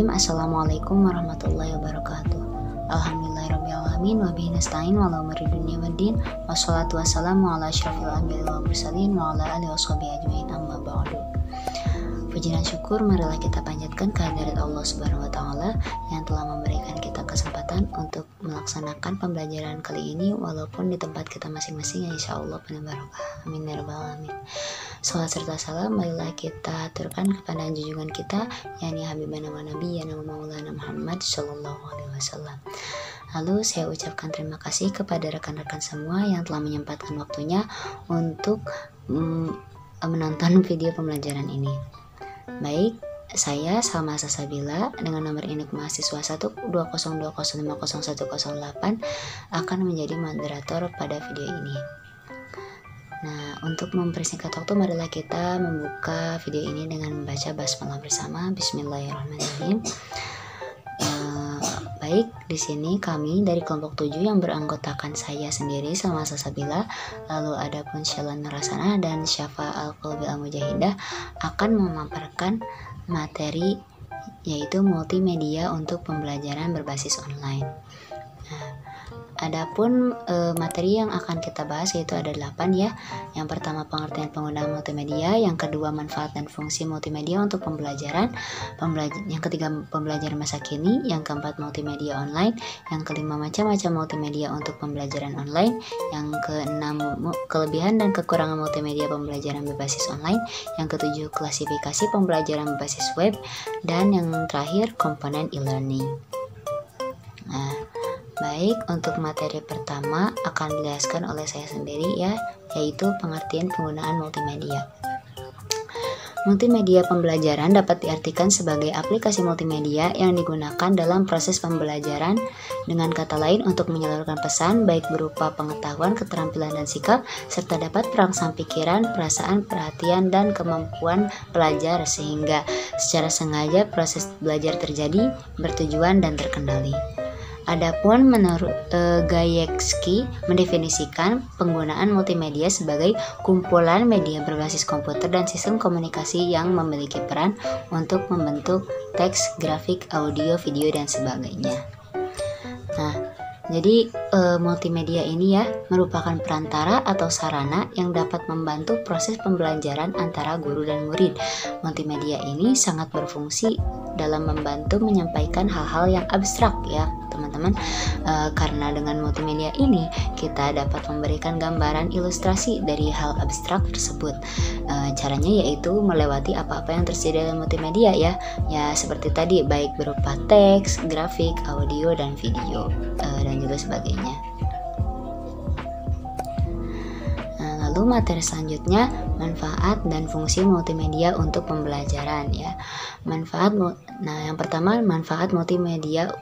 Bismillahirrahmanirrahim. Assalamualaikum warahmatullahi wabarakatuh. Alhamdulillahirrabbilalamin. Wabihi nasta'in wa ala umuri dunya waddin. Wassalatu wassalamu ala asyrafil anbiya'i wal mursalin wa ala alihi washabihi ajmain, amma ba'du. Puji dan syukur marilah kita panjatkan kehadirat Allah Subhanahu wa taala yang telah memberikan kita kesempatan untuk melaksanakan pembelajaran kali ini walaupun di tempat kita masing-masing, ya insyaallah penuh barokah. Amin ya rabbal alamin. Salat serta salam marilah kita aturkan kepada junjungan kita yakni Habibana wa Nabiyana Maulana Muhammad sallallahu alaihi wasallam. Lalu saya ucapkan terima kasih kepada rekan-rekan semua yang telah menyempatkan waktunya untuk menonton video pembelajaran ini. Baik, saya Salma Sasabila dengan nomor induk mahasiswa 12020500108 akan menjadi moderator pada video ini. Nah, untuk mempersingkat waktu, marilah kita membuka video ini dengan membaca basmalah bersama. Bismillahirrahmanirrahim. Baik, di sini kami dari kelompok 7 yang beranggotakan saya sendiri Salma Sasabila, lalu ada pun Sheila Nurasana dan Syafa Al-Qalbi Al-Mujahidah akan memaparkan materi yaitu multimedia untuk pembelajaran berbasis online. Adapun materi yang akan kita bahas yaitu ada 8 ya. Yang pertama pengertian penggunaan multimedia, yang kedua manfaat dan fungsi multimedia untuk pembelajaran, yang ketiga pembelajaran masa kini, yang keempat multimedia online, yang kelima macam-macam multimedia untuk pembelajaran online, yang keenam kelebihan dan kekurangan multimedia pembelajaran berbasis online, yang ketujuh klasifikasi pembelajaran berbasis web, dan yang terakhir komponen e-learning. Nah, baik, untuk materi pertama akan dijelaskan oleh saya sendiri ya, yaitu pengertian penggunaan multimedia. Multimedia pembelajaran dapat diartikan sebagai aplikasi multimedia yang digunakan dalam proses pembelajaran, dengan kata lain untuk menyalurkan pesan baik berupa pengetahuan, keterampilan dan sikap, serta dapat merangsang pikiran, perasaan, perhatian, dan kemampuan pelajar sehingga secara sengaja proses belajar terjadi, bertujuan, dan terkendali. Adapun menurut Gajewski mendefinisikan penggunaan multimedia sebagai kumpulan media berbasis komputer dan sistem komunikasi yang memiliki peran untuk membentuk teks, grafik, audio, video, dan sebagainya. Nah, jadi multimedia ini ya merupakan perantara atau sarana yang dapat membantu proses pembelajaran antara guru dan murid. Multimedia ini sangat berfungsi dalam membantu menyampaikan hal-hal yang abstrak ya teman-teman, karena dengan multimedia ini kita dapat memberikan gambaran ilustrasi dari hal abstrak tersebut. Caranya yaitu melewati apa-apa yang tersedia dalam multimedia ya seperti tadi, baik berupa teks, grafik, audio, dan video, dan juga sebagainya. Lalu materi selanjutnya manfaat dan fungsi multimedia untuk pembelajaran ya. Yang pertama manfaat multimedia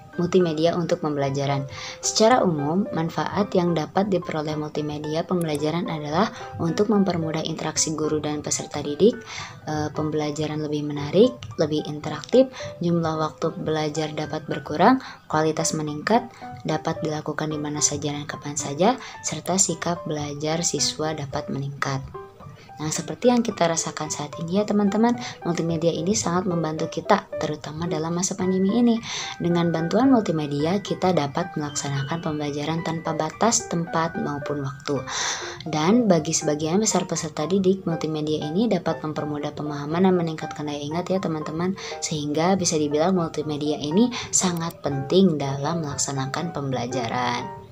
untuk pembelajaran. Secara umum, manfaat yang dapat diperoleh multimedia pembelajaran adalah untuk mempermudah interaksi guru dan peserta didik, pembelajaran lebih menarik, lebih interaktif, jumlah waktu belajar dapat berkurang, kualitas meningkat, dapat dilakukan di mana saja dan kapan saja, serta sikap belajar siswa dapat meningkat. Nah, seperti yang kita rasakan saat ini ya teman-teman, multimedia ini sangat membantu kita, terutama dalam masa pandemi ini. Dengan bantuan multimedia, kita dapat melaksanakan pembelajaran tanpa batas, tempat, maupun waktu. Dan bagi sebagian besar peserta didik, multimedia ini dapat mempermudah pemahaman dan meningkatkan daya ingat ya teman-teman, sehingga bisa dibilang multimedia ini sangat penting dalam melaksanakan pembelajaran.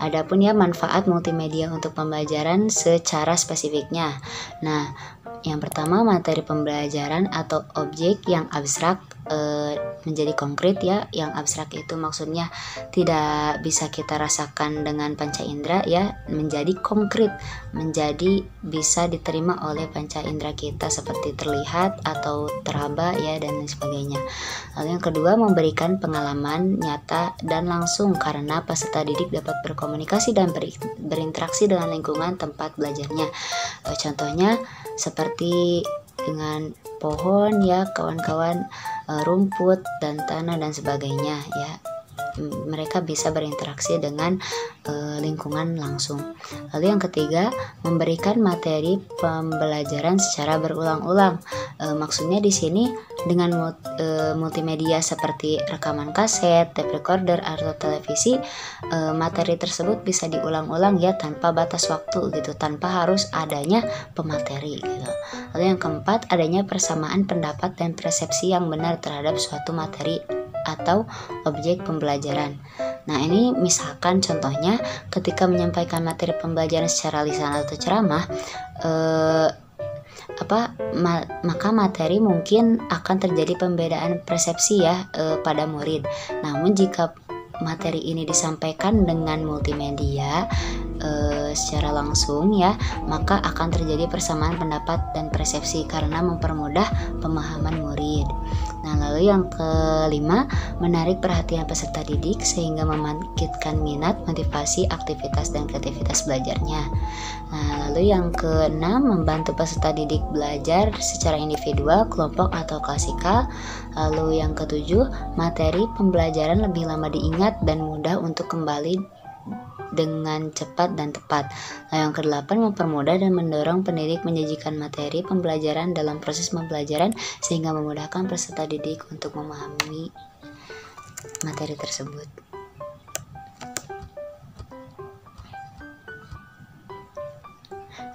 Adapun ya manfaat multimedia untuk pembelajaran secara spesifiknya. Nah, yang pertama materi pembelajaran atau objek yang abstrak menjadi konkret ya. Yang abstrak itu maksudnya tidak bisa kita rasakan dengan panca indera ya, menjadi konkret, menjadi bisa diterima oleh panca indera kita seperti terlihat atau teraba ya, dan lain sebagainya. Lalu yang kedua memberikan pengalaman nyata dan langsung karena peserta didik dapat berkomunikasi dan berinteraksi dengan lingkungan tempat belajarnya. Contohnya seperti dengan pohon ya kawan-kawan, rumput dan tanah dan sebagainya ya. mereka bisa berinteraksi dengan lingkungan langsung. Lalu yang ketiga, memberikan materi pembelajaran secara berulang-ulang. Maksudnya di sini dengan multimedia seperti rekaman kaset, tape recorder, atau televisi, materi tersebut bisa diulang-ulang ya tanpa batas waktu gitu, tanpa harus adanya pemateri gitu. Lalu yang keempat, adanya persamaan pendapat dan persepsi yang benar terhadap suatu materi atau objek pembelajaran. Nah, ini misalkan contohnya ketika menyampaikan materi pembelajaran secara lisan atau ceramah, maka materi mungkin akan terjadi pembedaan persepsi ya pada murid. Namun jika materi ini disampaikan dengan multimedia secara langsung ya, maka akan terjadi persamaan pendapat dan persepsi karena mempermudah pemahaman murid. Nah, lalu yang kelima, menarik perhatian peserta didik sehingga membangkitkan minat, motivasi, aktivitas dan kreativitas belajarnya. Nah, lalu yang keenam, membantu peserta didik belajar secara individual, kelompok atau klasikal. Lalu yang ketujuh, materi pembelajaran lebih lama diingat dan mudah untuk kembali dengan cepat dan tepat. Nah, yang kedelapan, mempermudah dan mendorong pendidik menyajikan materi pembelajaran dalam proses pembelajaran sehingga memudahkan peserta didik untuk memahami materi tersebut.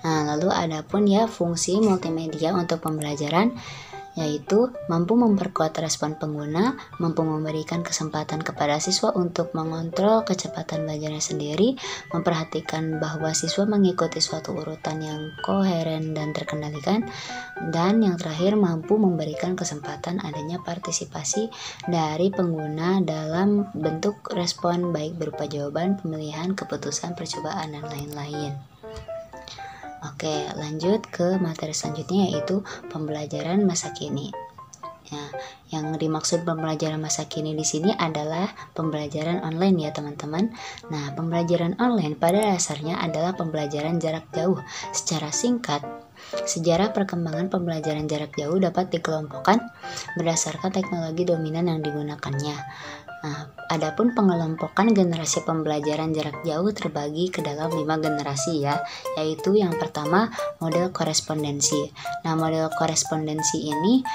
Nah, lalu adapun ya fungsi multimedia untuk pembelajaran, yaitu mampu memperkuat respon pengguna, mampu memberikan kesempatan kepada siswa untuk mengontrol kecepatan belajarnya sendiri, memperhatikan bahwa siswa mengikuti suatu urutan yang koheren dan terkendalikan, dan yang terakhir mampu memberikan kesempatan adanya partisipasi dari pengguna dalam bentuk respon baik berupa jawaban, pemilihan, keputusan, percobaan, dan lain-lain. Oke, lanjut ke materi selanjutnya, yaitu pembelajaran masa kini. Nah, yang dimaksud pembelajaran masa kini di sini adalah pembelajaran online ya teman-teman. Nah, pembelajaran online pada dasarnya adalah pembelajaran jarak jauh. Secara singkat, sejarah perkembangan pembelajaran jarak jauh dapat dikelompokkan berdasarkan teknologi dominan yang digunakannya. Nah, adapun pengelompokan generasi pembelajaran jarak jauh terbagi ke dalam 5 generasi ya, yaitu yang pertama model korespondensi. Nah, model korespondensi ini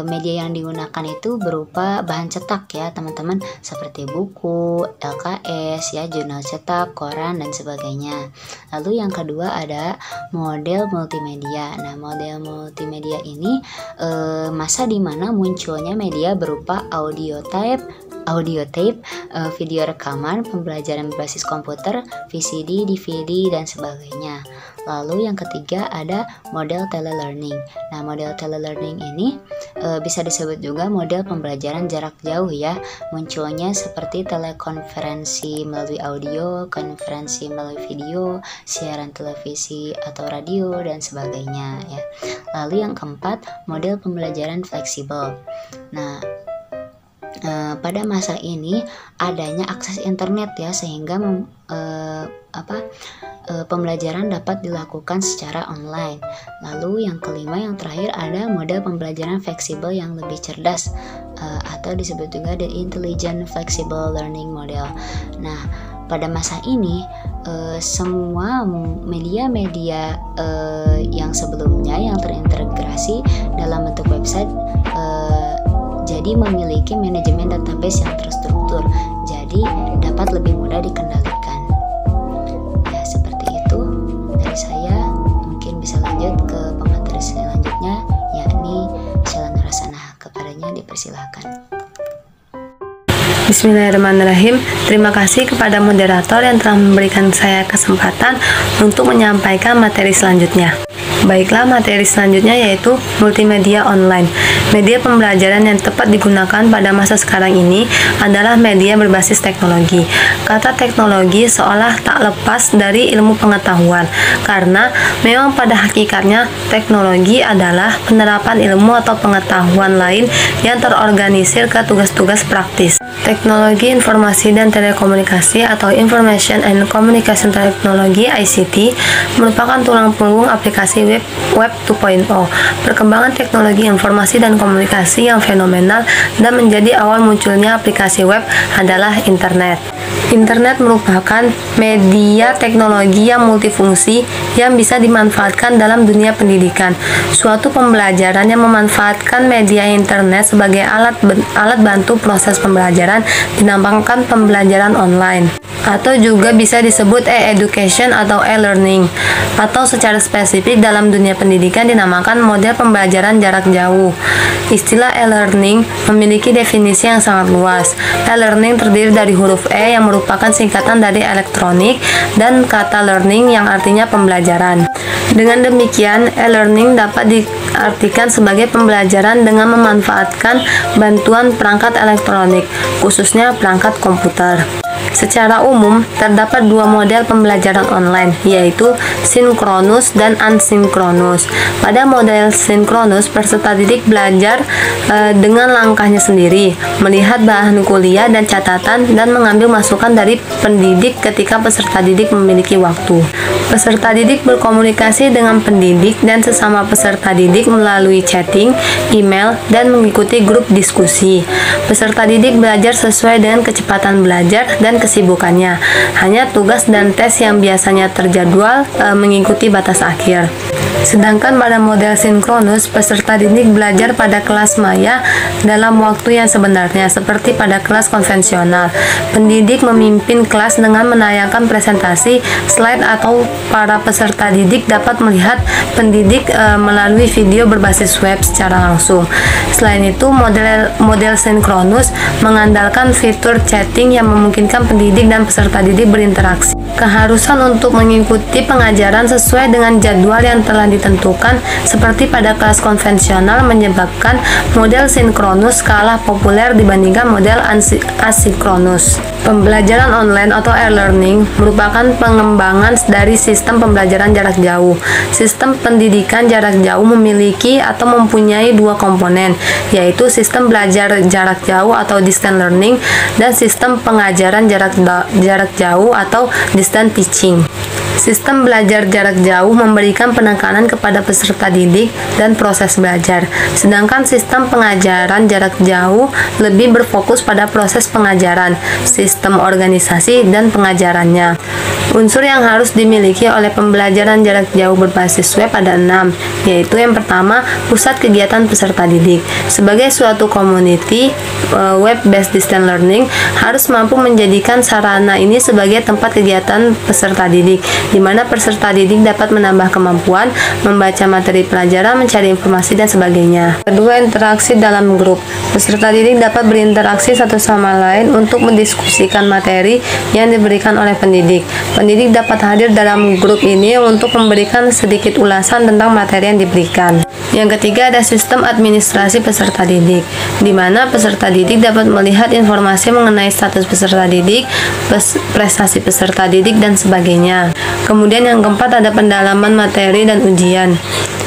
media yang digunakan itu berupa bahan cetak ya teman-teman, seperti buku, LKS ya, jurnal cetak, koran dan sebagainya. Lalu yang kedua ada model multimedia. Nah, model multimedia ini masa di mana munculnya media berupa audio tape, video rekaman, pembelajaran berbasis komputer, VCD, DVD, dan sebagainya. Lalu yang ketiga ada model telelearning. Nah, model telelearning ini bisa disebut juga model pembelajaran jarak jauh ya. Munculnya seperti telekonferensi melalui audio, konferensi melalui video, siaran televisi atau radio, dan sebagainya ya. Lalu yang keempat, model pembelajaran fleksibel. Nah, pada masa ini adanya akses internet ya, sehingga pembelajaran dapat dilakukan secara online. Lalu yang kelima, yang terakhir ada model pembelajaran fleksibel yang lebih cerdas atau disebut juga the intelligent flexible learning model. Nah, pada masa ini semua media-media yang sebelumnya yang terintegrasi dalam bentuk website jadi memiliki manajemen database yang terstruktur, jadi dapat lebih mudah dikendalikan. Ya, seperti itu dari saya. Mungkin bisa lanjut ke pemateri selanjutnya, yakni Shalana Rasana. Kepadanya dipersilahkan. Bismillahirrahmanirrahim. Terima kasih kepada moderator yang telah memberikan saya kesempatan untuk menyampaikan materi selanjutnya. Baiklah, materi selanjutnya yaitu multimedia online. Media pembelajaran yang tepat digunakan pada masa sekarang ini adalah media berbasis teknologi. Kata teknologi seolah tak lepas dari ilmu pengetahuan, karena memang pada hakikatnya teknologi adalah penerapan ilmu atau pengetahuan lain yang terorganisir ke tugas-tugas praktis. Teknologi Informasi dan Telekomunikasi atau Information and Communication Technology (ICT) merupakan tulang punggung aplikasi Web 2.0. Perkembangan teknologi informasi dan komunikasi yang fenomenal dan menjadi awal munculnya aplikasi web adalah internet. Internet merupakan media teknologi yang multifungsi yang bisa dimanfaatkan dalam dunia pendidikan. Suatu pembelajaran yang memanfaatkan media internet sebagai alat bantu proses pembelajaran dinamakan pembelajaran online, atau juga bisa disebut e-education atau e-learning, atau secara spesifik dalam dunia pendidikan dinamakan model pembelajaran jarak jauh. Istilah e-learning memiliki definisi yang sangat luas. E-learning terdiri dari huruf E yang merupakan singkatan dari elektronik dan kata learning yang artinya pembelajaran. Dengan demikian, e-learning dapat diartikan sebagai pembelajaran dengan memanfaatkan bantuan perangkat elektronik, khususnya perangkat komputer. Secara umum, terdapat dua model pembelajaran online, yaitu sinkronus dan asinkronus. Pada model sinkronus, peserta didik belajar dengan langkahnya sendiri, melihat bahan kuliah dan catatan, dan mengambil masukan dari pendidik ketika peserta didik memiliki waktu. Peserta didik berkomunikasi dengan pendidik dan sesama peserta didik melalui chatting, email, dan mengikuti grup diskusi. Peserta didik belajar sesuai dengan kecepatan belajar dan kesibukannya. Hanya tugas dan tes yang biasanya terjadwal mengikuti batas akhir. Sedangkan pada model sinkronus, peserta didik belajar pada kelas maya dalam waktu yang sebenarnya, seperti pada kelas konvensional. Pendidik memimpin kelas dengan menayangkan presentasi, slide, atau para peserta didik dapat melihat pendidik melalui video berbasis web secara langsung. Selain itu, model sinkronus mengandalkan fitur chatting yang memungkinkan pendidik dan peserta didik berinteraksi. Keharusan untuk mengikuti pengajaran sesuai dengan jadwal yang telah ditentukan seperti pada kelas konvensional menyebabkan model sinkronus kalah populer dibandingkan model asinkronus. Pembelajaran online atau e-learning merupakan pengembangan dari sistem pembelajaran jarak jauh. Sistem pendidikan jarak jauh memiliki atau mempunyai dua komponen, yaitu sistem belajar jarak jauh atau distance learning dan sistem pengajaran jarak jauh atau distance teaching. Sistem belajar jarak jauh memberikan penekanan kepada peserta didik dan proses belajar, sedangkan sistem pengajaran jarak jauh lebih berfokus pada proses pengajaran, sistem organisasi, dan pengajarannya. Unsur yang harus dimiliki oleh pembelajaran jarak jauh berbasis web ada 6, yaitu yang pertama, pusat kegiatan peserta didik. Sebagai suatu community, web-based distance learning harus mampu menjadikan sarana ini sebagai tempat kegiatan peserta didik, di mana peserta didik dapat menambah kemampuan, membaca materi pelajaran, mencari informasi, dan sebagainya. Kedua, interaksi dalam grup. Peserta didik dapat berinteraksi satu sama lain untuk mendiskusikan materi yang diberikan oleh pendidik. Pendidik dapat hadir dalam grup ini untuk memberikan sedikit ulasan tentang materi yang diberikan. Yang ketiga, ada sistem administrasi peserta didik, di mana peserta didik dapat melihat informasi mengenai status peserta didik, prestasi peserta didik, dan sebagainya. Kemudian yang keempat, ada pendalaman materi dan ujian.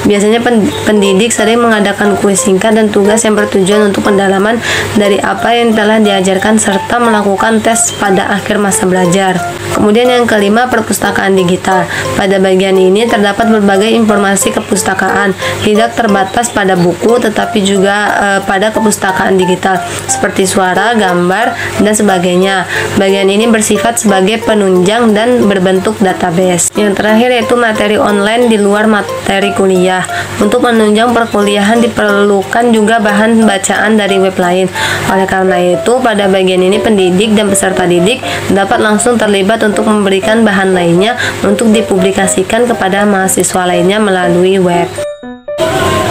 Biasanya pendidik sering mengadakan kuis singkat dan tugas yang bertujuan untuk pendalaman dari apa yang telah diajarkan serta melakukan tes pada akhir masa belajar. Kemudian yang kelima, perpustakaan digital. Pada bagian ini terdapat berbagai informasi kepustakaan, tidak terbatas pada buku tetapi juga pada kepustakaan digital seperti suara, gambar, dan sebagainya. Bagian ini bersifat sebagai penunjang dan berbentuk database. Yang terakhir yaitu materi online di luar materi kuliah. Untuk menunjang perkuliahan diperlukan juga bahan bacaan dari web lain. Oleh karena itu, pada bagian ini pendidik dan peserta didik dapat langsung terlibat untuk memberikan bahan lainnya untuk dipublikasikan kepada mahasiswa lainnya melalui web.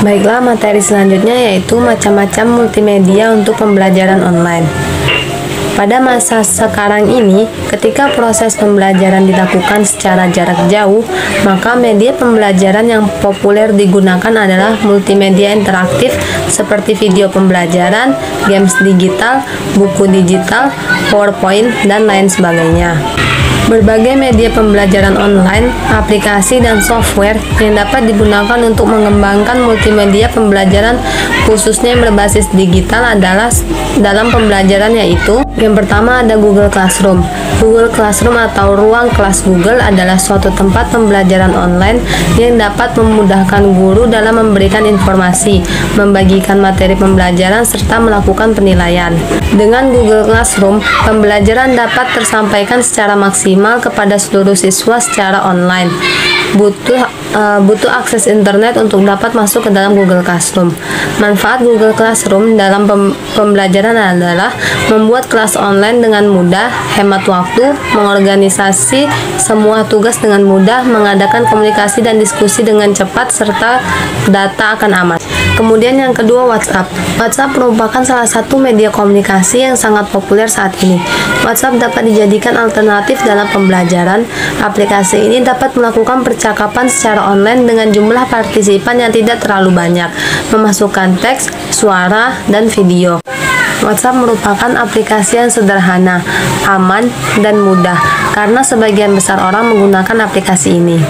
Baiklah, materi selanjutnya yaitu macam-macam multimedia untuk pembelajaran online. Pada masa sekarang ini, ketika proses pembelajaran dilakukan secara jarak jauh, maka media pembelajaran yang populer digunakan adalah multimedia interaktif seperti video pembelajaran, games digital, buku digital, PowerPoint, dan lain sebagainya. Berbagai media pembelajaran online, aplikasi, dan software yang dapat digunakan untuk mengembangkan multimedia pembelajaran khususnya yang berbasis digital adalah dalam pembelajaran, yaitu yang pertama ada Google Classroom. Google Classroom atau ruang kelas Google adalah suatu tempat pembelajaran online yang dapat memudahkan guru dalam memberikan informasi, membagikan materi pembelajaran, serta melakukan penilaian. Dengan Google Classroom, pembelajaran dapat tersampaikan secara maksimal kepada seluruh siswa secara online. Butuh akses internet untuk dapat masuk ke dalam Google Classroom. Manfaat Google Classroom dalam pembelajaran adalah membuat kelas online dengan mudah, hemat waktu, mengorganisasi semua tugas dengan mudah, mengadakan komunikasi dan diskusi dengan cepat, serta data akan aman. Kemudian yang kedua, WhatsApp. WhatsApp merupakan salah satu media komunikasi yang sangat populer saat ini. WhatsApp dapat dijadikan alternatif dalam pembelajaran. Aplikasi ini dapat melakukan percakapan secara online dengan jumlah partisipan yang tidak terlalu banyak, memasukkan teks, suara, dan video. WhatsApp merupakan aplikasi yang sederhana, aman, dan mudah karena sebagian besar orang menggunakan aplikasi ini.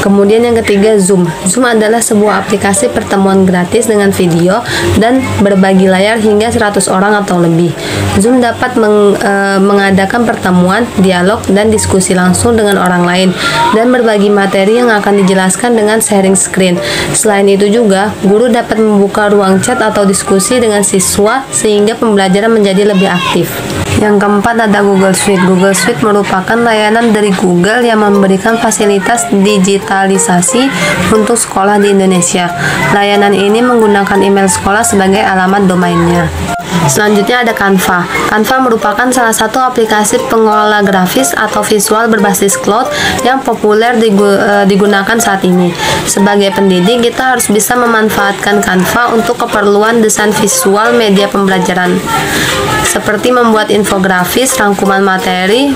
Kemudian yang ketiga, Zoom. Zoom adalah sebuah aplikasi pertemuan gratis dengan video dan berbagi layar hingga 100 orang atau lebih. Zoom dapat mengadakan pertemuan, dialog, dan diskusi langsung dengan orang lain dan berbagi materi yang akan dijelaskan dengan sharing screen. Selain itu juga, guru dapat membuka ruang chat atau diskusi dengan siswa sehingga pembelajaran menjadi lebih aktif. Yang keempat ada Google Suite. Google Suite merupakan layanan dari Google yang memberikan fasilitas digitalisasi untuk sekolah di Indonesia. Layanan ini menggunakan email sekolah sebagai alamat domainnya. Selanjutnya ada Canva. Canva merupakan salah satu aplikasi pengelola grafis atau visual berbasis cloud yang populer digunakan saat ini. Sebagai pendidik, kita harus bisa memanfaatkan Canva untuk keperluan desain visual media pembelajaran, seperti membuat infografis, rangkuman materi,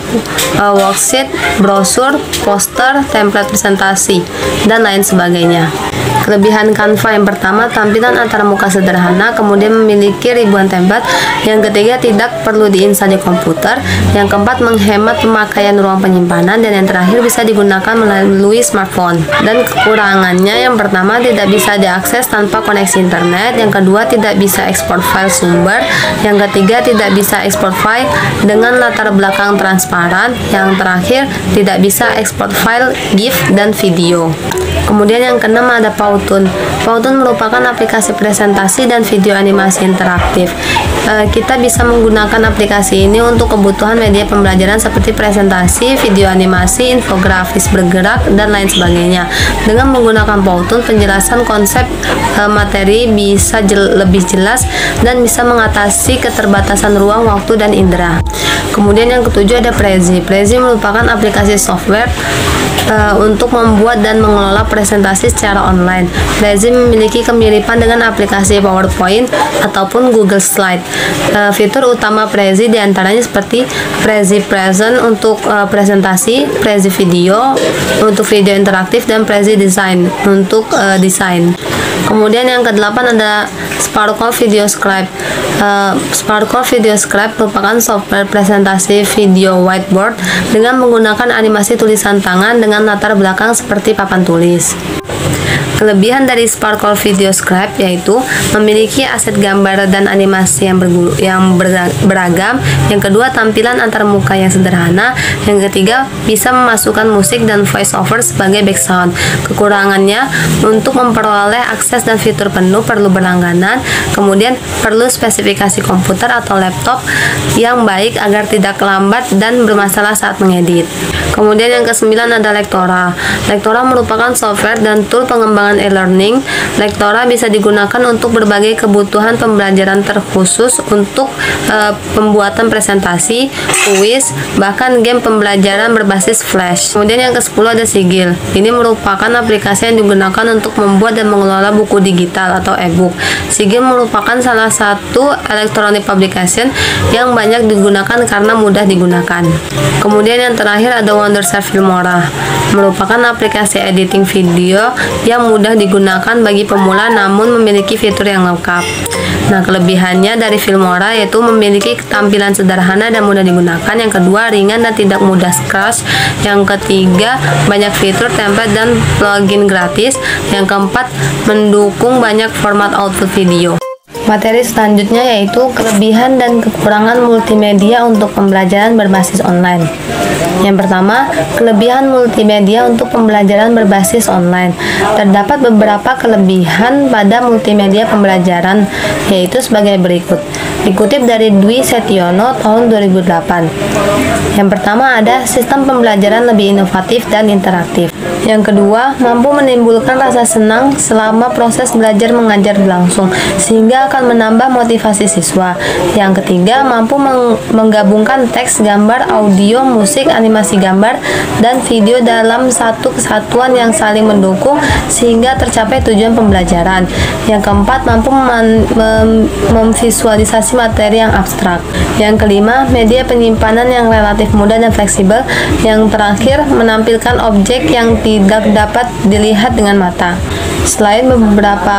worksheet, brosur, poster, template presentasi, dan lain sebagainya. Kelebihan Canva yang pertama, tampilan antarmuka sederhana, kemudian memiliki ribuan template. Yang ketiga, tidak perlu diinstal di komputer. Yang keempat, menghemat pemakaian ruang penyimpanan. Dan yang terakhir, bisa digunakan melalui smartphone. Dan kekurangannya, yang pertama, tidak bisa diakses tanpa koneksi internet. Yang kedua, tidak bisa ekspor file sumber. Yang ketiga, tidak bisa ekspor file dengan latar belakang transparan. Yang terakhir, tidak bisa ekspor file GIF dan video. Kemudian yang keenam ada Powtoon. Powtoon merupakan aplikasi presentasi dan video animasi interaktif. Kita bisa menggunakan aplikasi ini untuk kebutuhan media pembelajaran seperti presentasi, video animasi, infografis bergerak, dan lain sebagainya. Dengan menggunakan Powtoon, penjelasan konsep materi bisa lebih jelas dan bisa mengatasi keterbatasan ruang, waktu, dan indera. Kemudian yang ketujuh ada Prezi. Prezi merupakan aplikasi software untuk membuat dan mengelola presentasi secara online. Prezi memiliki kemiripan dengan aplikasi PowerPoint ataupun Google Slide. Fitur utama Prezi diantaranya seperti Prezi Present untuk presentasi, Prezi Video untuk video interaktif, dan Prezi Design untuk desain. Kemudian yang kedelapan ada Sparkle Video Scribe. Sparkle Video Scribe merupakan software presentasi video whiteboard dengan menggunakan animasi tulisan tangan dengan latar belakang seperti papan tulis. Kelebihan dari Sparkle Video Scribe yaitu memiliki aset gambar dan animasi yang beragam. Yang kedua, tampilan antarmuka yang sederhana. Yang ketiga, bisa memasukkan musik dan voice over sebagai background. Kekurangannya, untuk memperoleh akses dan fitur penuh perlu berlangganan. Kemudian perlu spesifikasi komputer atau laptop yang baik agar tidak lambat dan bermasalah saat mengedit. Kemudian yang kesembilan ada Lektora. Lektora merupakan software dan tool pengembangan e-learning. Lektora bisa digunakan untuk berbagai kebutuhan pembelajaran terkhusus untuk pembuatan presentasi, kuis, bahkan game pembelajaran berbasis flash. Kemudian yang ke-10 ada Sigil. Ini merupakan aplikasi yang digunakan untuk membuat dan mengelola buku digital atau e-book. Sigil merupakan salah satu electronic publication yang banyak digunakan karena mudah digunakan. Kemudian yang terakhir ada Wondershare Filmora. Merupakan aplikasi editing video yang mudah digunakan bagi pemula namun memiliki fitur yang lengkap. Nah, kelebihannya dari Filmora yaitu memiliki tampilan sederhana dan mudah digunakan. Yang kedua, ringan dan tidak mudah crash. Yang ketiga, banyak fitur, template, dan plugin gratis. Yang keempat, mendukung banyak format output video. Materi selanjutnya yaitu kelebihan dan kekurangan multimedia untuk pembelajaran berbasis online. Yang pertama, kelebihan multimedia untuk pembelajaran berbasis online. Terdapat beberapa kelebihan pada multimedia pembelajaran, yaitu sebagai berikut. Dikutip dari Dwi Setiono tahun 2008. Yang pertama, ada sistem pembelajaran lebih inovatif dan interaktif. Yang kedua, mampu menimbulkan rasa senang selama proses belajar mengajar berlangsung, sehingga akan menambah motivasi siswa. Yang ketiga, mampu menggabungkan teks, gambar, audio, musik, animasi gambar, dan video dalam satu kesatuan yang saling mendukung, sehingga tercapai tujuan pembelajaran. Yang keempat, mampu memvisualisasi materi yang abstrak. Yang kelima, media penyimpanan yang relatif mudah dan fleksibel. Yang terakhir, menampilkan objek yang tidak dapat dilihat dengan mata. Selain beberapa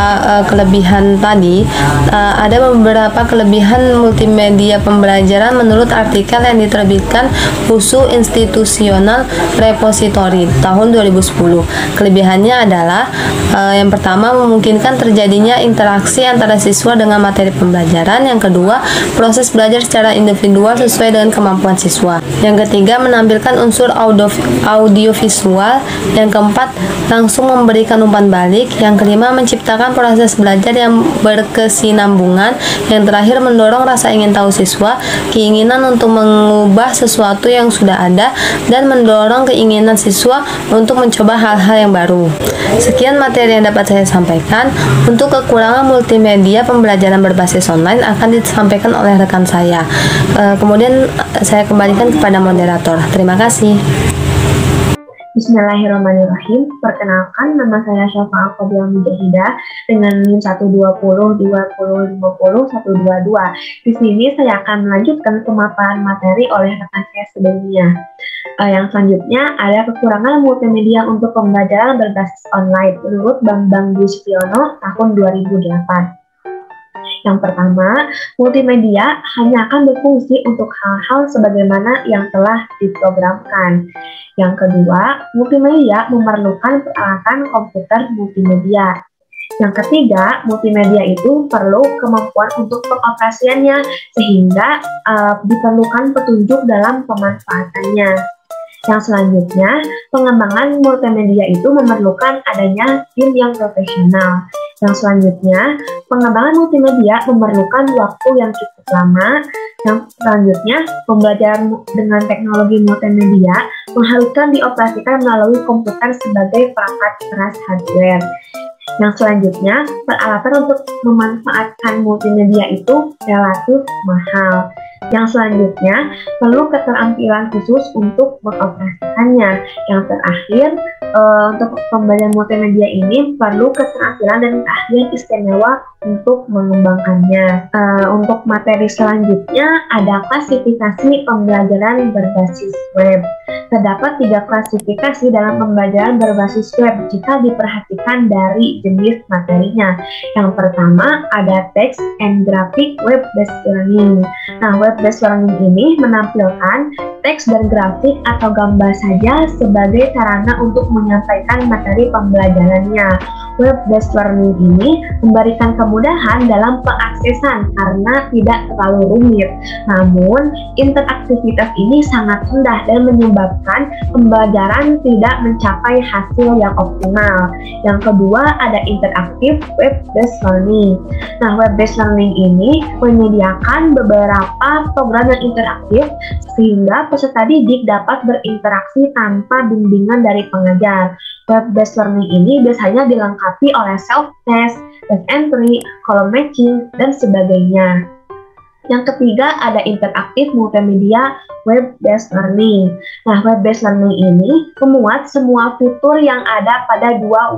kelebihan tadi, ada beberapa kelebihan multimedia pembelajaran menurut artikel yang diterbitkan USU Institutional Repository tahun 2010. Kelebihannya adalah yang pertama, memungkinkan terjadinya interaksi antara siswa dengan materi pembelajaran. Yang kedua, proses belajar secara individual sesuai dengan kemampuan siswa. Yang ketiga, menampilkan unsur audiovisual. Yang keempat, langsung memberikan umpan balik. Yang kelima, menciptakan proses belajar yang berkesinambungan. Yang terakhir, mendorong rasa ingin tahu siswa, keinginan untuk mengubah sesuatu yang sudah ada, dan mendorong keinginan siswa untuk mencoba hal-hal yang baru. Sekian materi yang dapat saya sampaikan. Untuk kekurangan multimedia pembelajaran berbasis online akan disampaikan oleh rekan saya. Kemudian saya kembalikan kepada moderator. Terima kasih. Bismillahirrahmanirrahim. Perkenalkan, nama saya Syafa Al-Qabilah Mujahidah dengan NIM 12020500122. Di sini saya akan melanjutkan pemaparan materi oleh rekan saya sebelumnya. Yang selanjutnya ada kekurangan multimedia untuk pembelajaran berbasis online menurut Bambang Dwi Setiono tahun 2008. Yang pertama, multimedia hanya akan berfungsi untuk hal-hal sebagaimana yang telah diprogramkan. Yang kedua, multimedia memerlukan peralatan komputer multimedia. Yang ketiga, multimedia itu perlu kemampuan untuk pengoperasiannya, sehingga diperlukan petunjuk dalam pemanfaatannya. Yang selanjutnya, pengembangan multimedia itu memerlukan adanya tim yang profesional. Yang selanjutnya, pengembangan multimedia memerlukan waktu yang cukup lama. Yang selanjutnya, pembelajaran dengan teknologi multimedia mengharuskan dioperasikan melalui komputer sebagai perangkat keras hardware. Yang selanjutnya, peralatan untuk memanfaatkan multimedia itu relatif mahal. Yang selanjutnya, perlu keterampilan khusus untuk mengoperasikannya. Yang terakhir, untuk pembelajaran multimedia ini perlu keterampilan dan keahlian istimewa untuk mengembangkannya. Untuk materi selanjutnya ada klasifikasi pembelajaran berbasis web. Terdapat 3 klasifikasi dalam pembelajaran berbasis web jika diperhatikan dari jenis materinya. Yang pertama ada text and graphic web-based learning. Nah, web-based learning ini menampilkan teks dan grafik atau gambar saja sebagai sarana untuk menyampaikan materi pembelajarannya. Web-based learning ini memberikan kemudahan dalam pengaksesan karena tidak terlalu rumit. Namun, interaktivitas ini sangat rendah dan menyebabkan pembelajaran tidak mencapai hasil yang optimal. Yang kedua, ada interaktif web-based learning. Nah, web-based learning ini menyediakan beberapa program yang interaktif sehingga peserta didik dapat berinteraksi tanpa bimbingan dari pengajar. Web-based learning ini biasanya dilengkapi oleh self-test, test entry, column matching, dan sebagainya. Yang ketiga ada interaktif multimedia web-based learning. Nah, web-based learning ini memuat semua fitur yang ada pada dua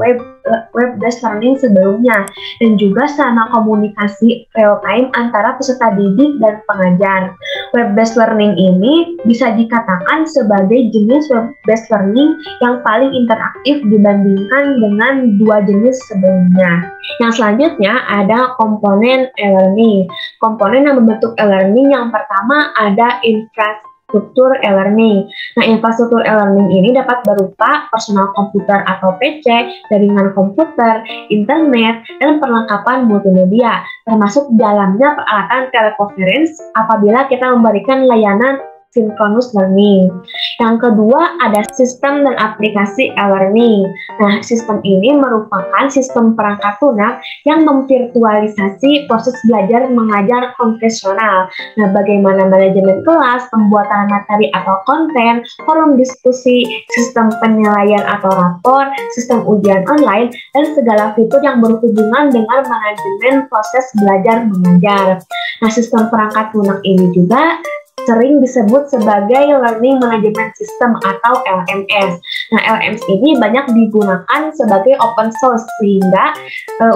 web-based learning sebelumnya dan juga sarana komunikasi real-time antara peserta didik dan pengajar. Web-based learning ini bisa dikatakan sebagai jenis web-based learning yang paling interaktif dibandingkan dengan dua jenis sebelumnya. Yang selanjutnya ada komponen e-learning. Komponen yang membentuk e-learning yang pertama ada infrastruktur e-learning. Nah, infrastruktur e-learning ini dapat berupa personal komputer atau PC, jaringan komputer, internet, dan perlengkapan multimedia, termasuk dalamnya peralatan telekonferensi apabila kita memberikan layanan synchronous learning. Yang kedua ada sistem dan aplikasi e-learning. Nah, sistem ini merupakan sistem perangkat lunak yang memvirtualisasi proses belajar mengajar konvensional. Nah, bagaimana manajemen kelas, pembuatan materi atau konten, forum diskusi, sistem penilaian atau rapor, sistem ujian online, dan segala fitur yang berhubungan dengan manajemen proses belajar mengajar. Nah, sistem perangkat lunak ini juga sering disebut sebagai Learning Management System atau LMS. Nah, LMS ini banyak digunakan sebagai open source sehingga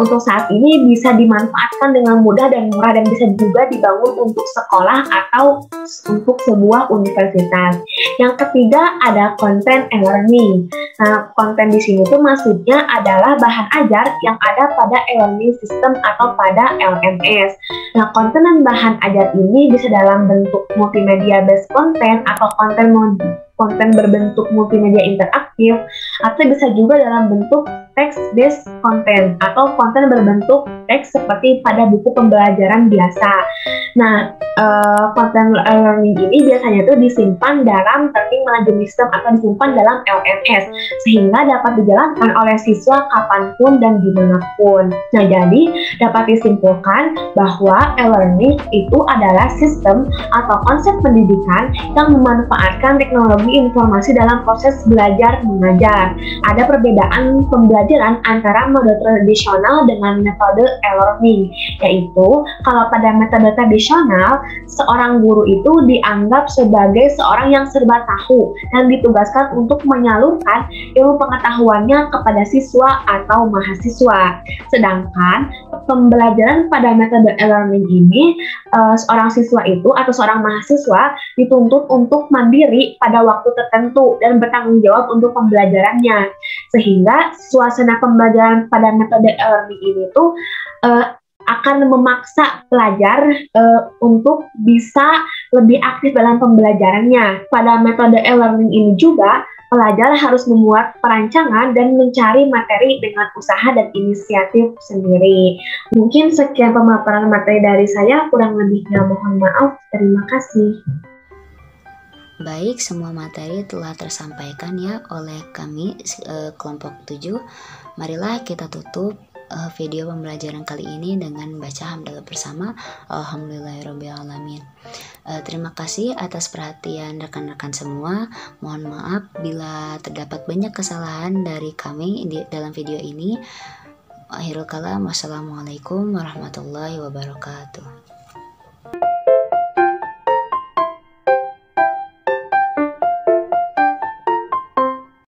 untuk saat ini bisa dimanfaatkan dengan mudah dan murah dan bisa juga dibangun untuk sekolah atau untuk sebuah universitas. Yang ketiga ada konten e-learning. Nah, konten di sini tuh maksudnya adalah bahan ajar yang ada pada e-learning system atau pada LMS. Nah, konten dan bahan ajar ini bisa dalam bentuk multimedia based content atau konten berbentuk multimedia interaktif, atau bisa juga dalam bentuk text based content atau konten berbentuk teks seperti pada buku pembelajaran biasa. Nah, konten learning ini biasanya tuh disimpan dalam learning management system atau disimpan dalam LMS sehingga dapat dijalankan oleh siswa kapanpun dan dimanapun. Nah, jadi dapat disimpulkan bahwa e-learning itu adalah sistem atau konsep pendidikan yang memanfaatkan teknologi informasi dalam proses belajar mengajar. Ada perbedaan pembelajaran antara metode tradisional dengan metode e-learning, yaitu kalau pada metode tradisional seorang guru itu dianggap sebagai seorang yang serba tahu dan ditugaskan untuk menyalurkan ilmu pengetahuannya kepada siswa atau mahasiswa. Sedangkan pembelajaran pada metode e-learning ini seorang siswa itu atau seorang mahasiswa dituntut untuk mandiri pada waktu tertentu dan bertanggung jawab untuk pembelajarannya, sehingga suasana pembelajaran pada metode e-learning ini tuh akan memaksa pelajar untuk bisa lebih aktif dalam pembelajarannya. Pada metode e-learning ini juga pelajar harus membuat perancangan dan mencari materi dengan usaha dan inisiatif sendiri. Mungkin sekian pemaparan materi dari saya, kurang lebihnya mohon maaf. Terima kasih. Baik, semua materi telah tersampaikan ya oleh kami kelompok 7. Marilah kita tutup video pembelajaran kali ini dengan baca hamdalah bersama. Alhamdulillahirrabbilalamin. Terima kasih atas perhatian rekan-rekan semua. Mohon maaf bila terdapat banyak kesalahan dari kami dalam video ini. Akhirul kalam, wassalamualaikum warahmatullahi wabarakatuh.